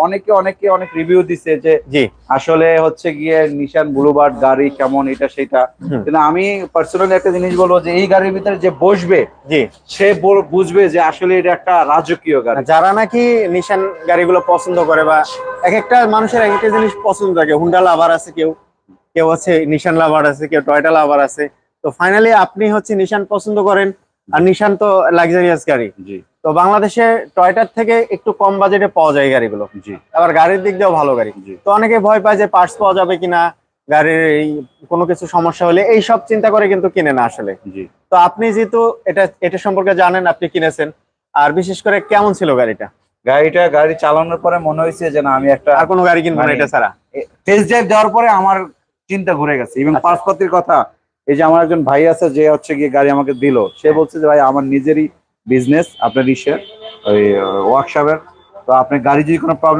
অনেকে অনেকে অনেক রিভিউ দিছে যে জি আসলে হচ্ছে গিয়ে নিশান ব্লুবার্ড গাড়ি কেমন এটা সেটা, কিন্তু আমি পার্সোনালি একটা জিনিস বলবো যে এই গাড়ির ভিতরে যে বসবে জি। সে বুঝবে যে আসলে এটা একটা রাজকীয় গাড়ি। যারা নাকি নিশান গাড়িগুলো পছন্দ করে, বা এক একটা মানুষের এক একটা জিনিস পছন্দ থাকে, হুন্ডা লাভার আছে কেউ, কেউ হচ্ছে নিশান লাভার আছে, কেউ টয়োটা লাভার আছে। তো ফাইনালি আপনি হচ্ছে নিশান পছন্দ করেন, আর নিশান তো লাক্সারিয়াস গাড়ি। জি তো বাংলাদেশে টয়োটার থেকে একটু কম বাজেটে পাওয়া যায় গাড়িগুলো, জি আবার গাড়ির দিক দিয়েও ভালো গাড়ি। জি তো অনেকে ভয় পায় যে পার্টস পাওয়া যাবে কিনা, গাড়ির এই কোনো কিছু সমস্যা হলে, এই সব চিন্তা করে কিন্তু কিনে না আসলে। জি। তো আপনি যেহেতু এটা সম্পর্কে জানেন, আপনি কিনেছেন, আর বিশেষ করে কেমন ছিল গাড়িটা? গাড়ি চালানোর পরে মনে হয়েছে যে না আমি একটা আর কোনো গাড়ি কিনবো না মানে এটা ছাড়া? টেস্ট ড্রাইভ দেওয়ার পরে আমার চিন্তা ঘুরে গেছে। এবং আচ্ছা। পার্সপাতির কথা, এই যে আমার একজন ভাই আছে যে হচ্ছে গিয়ে গাড়ি আমাকে দিল, সে বলছে যে ভাই আমার নিজেরই বিজনেস আপনার ইসের ওই ওয়ার্কশপের, তো আপনার গাড়ি যদি কোনো প্রবলেম